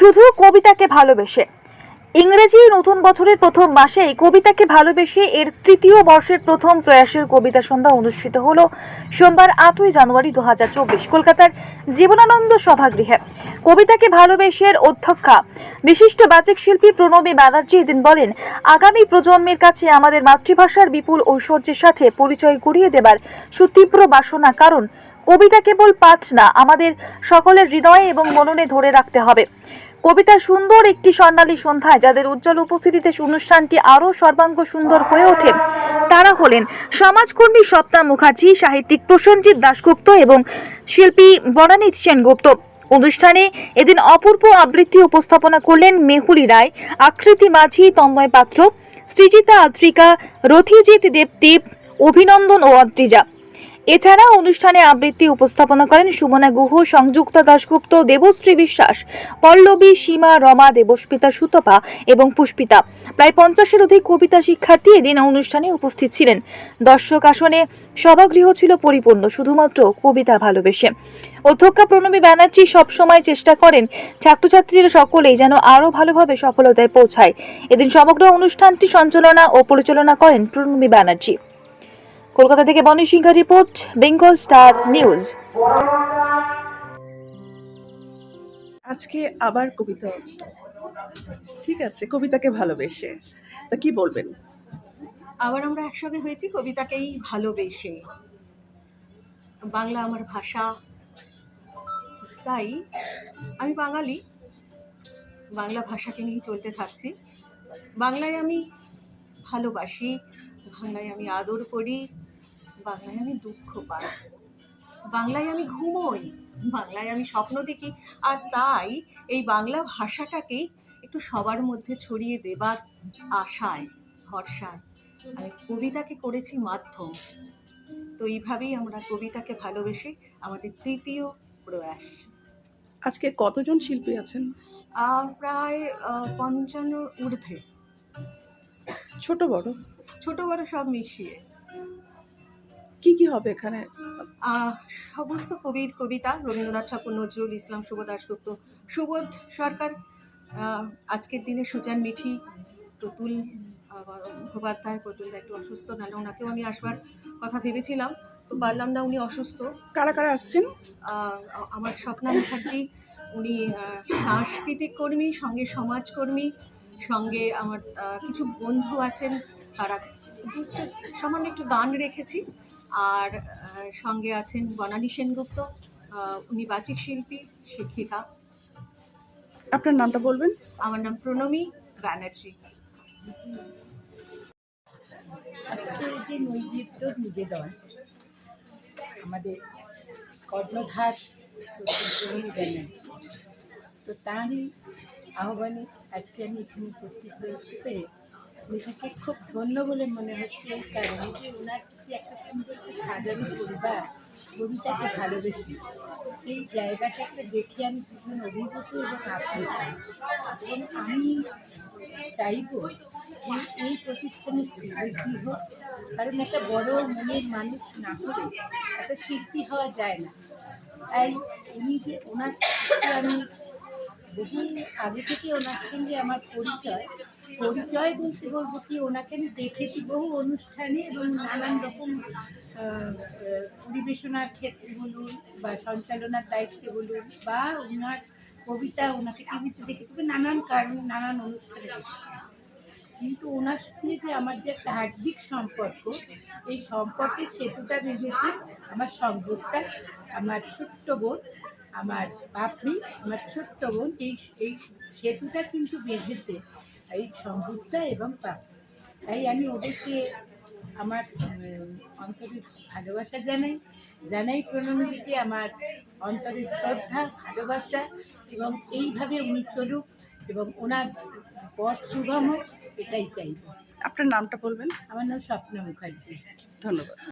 শুধু কবিতাকে ভালোবেসে। ইংরেজি নতুন বছরের প্রথম মাসেই কবিতাকে ভালোবেসে এর তৃতীয় বর্ষের প্রথম প্রয়াসের কবিতা সন্ধ্যা অনুষ্ঠিত হলো সোমবার 8ই জানুয়ারি 2024 কলকাতার জীবনানন্দ সভাগৃহে। কবিতাকে ভালোবেসের অধ্যক্ষা বিশিষ্ট বাচিক শিল্পী প্রণবী ব্যানার্জি এদিন বলেন, আগামী প্রজন্মের কাছে আমাদের মাতৃভাষার বিপুল ঐশ্বর্যের সাথে পরিচয় করিয়ে দেবার সুতীব্র বাসনা। কারণ কবিতা কেবল পাঠ না, আমাদের সকলের হৃদয়ে এবং মননে ধরে রাখতে হবে। কবিতার সুন্দর একটি স্বর্ণালী সন্ধ্যায় যাদের উজ্জ্বল উপস্থিতিতে অনুষ্ঠানটি আরও সর্বাঙ্গ সুন্দর হয়ে ওঠে তারা হলেন সমাজকর্মী সপ্তা মুখার্জি, সাহিত্যিক প্রসেনজিৎ দাশগুপ্ত এবং শিল্পী বনানীত সেনগুপ্ত। অনুষ্ঠানে এদিন অপূর্ব আবৃত্তি উপস্থাপনা করলেন মেহুলি রায়, আকৃতি মাঝি, তন্ময় পাত্র, সৃজিতা আদ্রিকা, রথিজিৎ দেবদীপ, অভিনন্দন ও অদ্রিজা। এছাড়া অনুষ্ঠানে আবৃত্তি উপস্থাপনা করেন সুমনা গুহ, সংযুক্তা দাশগুপ্ত, দেবশ্রী বিশ্বাস, পল্লবী, সীমা, রমা, দেবস্মিতা, সুতপা এবং পুষ্পিতা। প্রায় 50-এর অধিক কবিতা শিক্ষার্থী এদিন অনুষ্ঠানে উপস্থিত ছিলেন। দর্শক আসনে সভাগৃহ ছিল পরিপূর্ণ শুধুমাত্র কবিতা ভালোবেসে। অধ্যক্ষা প্রণবী ব্যানার্জি সবসময় চেষ্টা করেন ছাত্রছাত্রীরা সকলেই যেন আরও ভালোভাবে সফলতায় পৌঁছায়। এদিন সমগ্র অনুষ্ঠানটি সঞ্চালনা ও পরিচালনা করেন প্রণবী ব্যানার্জি। কলকাতা থেকে Boni Sinha report, Bengal star news. আজকে আবার কবিতা, ঠিক আছে, কবিতাকে ভালোবেসে, তা কি বলবেন? আবার আমরা একসঙ্গে হয়েছি কবিতাকেই ভালোবেসে। বাংলা আমার ভাষা, তাই আমি বাঙালি, বাংলা ভাষাকে নিয়ে চলতে থাকছি। বাংলায় আমি ভালোবাসি, বাংলায় আমি আদর করি, বাংলায় আমি দুঃখ পাই, বাংলায় আমি ঘুমোই, বাংলায় আমি স্বপ্ন দেখি। আর তাই এই বাংলা ভাষাটাকেই একটু সবার মধ্যে ছড়িয়ে দেবার আশায়, ভরসায় আমি কবিতাকে করেছি মাধ্যম। তো এইভাবেই আমরা কবিতাকে ভালোবেসে আমাদের তৃতীয় প্রয়াস। আজকে কতজন শিল্পী আছেন? প্রায় 55 ঊর্ধ্বে, ছোট বড় সব মিশিয়ে। কি কি হবে এখানে? সমস্ত কবির কবিতা, রবীন্দ্রনাথ ঠাকুর, নজরুল ইসলাম, সুবোধ দাশগুপ্ত, সুবোধ সরকার, আজকের দিনে সুজান মিঠি, প্রতুল মুখোপাধ্যায়। প্রতুলদা একটু অসুস্থ, নাহলে ওনাকেও আমি আসবার কথা ভেবেছিলাম, তো পারলাম না, উনি অসুস্থ। কারা কারা আসছেন? আমার স্বপ্না মুখার্জি, উনি সাংস্কৃতিক কর্মী, সঙ্গে সমাজকর্মী, সঙ্গে আমার কিছু বন্ধু আছেন, তারা সামান্য একটু গান রেখেছি। আর সঙ্গে আছেন বনানী সেনগুপ্ত, উনি বাচিক শিল্পী, শিক্ষিকা। আপনার নামটা বলবেন? আমার নাম প্রণবী ব্যানার্জি। আজকে যে নৈবেদ্য নিবেদন আমাদের কর্ণধার প্রণবী ব্যানার্জি, তো তারই আহ্বানে আজকে আমি এখানে উপস্থিত হয়েছি পেরে নিজেকে খুব ধন্য বলে মনে হচ্ছে। এই কারণে যে ওনার যে একটা সুন্দর সাজানো পরিবার কবিতাকে ভালোবেসে, সেই জায়গাটাকে দেখে আমি ভীষণ অভিভূত এবং আপ্লুত। এবং আমি চাইব যে এই প্রতিষ্ঠানের বৃদ্ধি হোক, কারণ একটা বড় মনের মানুষ না হলে একটা শিল্পী হওয়া যায় না। তাই উনি যে ওনার সাথে আমি বহু আগে থেকে ওনার সঙ্গে আমার পরিচয় বলতে বলবো কি, ওনাকে আমি দেখেছি বহু অনুষ্ঠানে এবং নানান রকম পরিবেশনার ক্ষেত্রে বলুন বা সঞ্চালনার দায়িত্বে বলুন, বা ওনার কবিতা ওনাকে টিভিতে দেখেছি, নানান কারণ নানান অনুষ্ঠানে দেখেছি। কিন্তু ওনার সঙ্গে যে আমার যে একটা হার্দিক সম্পর্ক, এই সম্পর্কের সেতুটা বেঁধেছে আমার সংযোগটা, আমার ছোট্ট বোন, আমার পাপড়ি, আমার ছোট্ট বোন, এই সেতুটা কিন্তু বেঁধেছে এই সংযোগটা এবং পাপড়ি। তাই আমি ওদেরকে আমার অন্তরের ভালোবাসা জানাই প্রণবীকে আমার অন্তরের শ্রদ্ধা, ভালোবাসা, এবং এইভাবে উনি চলুক এবং ওনার পথ সুগম হোক, এটাই চাইব। আপনার নামটা বলবেন? আমার নাম স্বপ্না মুখার্জি। ধন্যবাদ।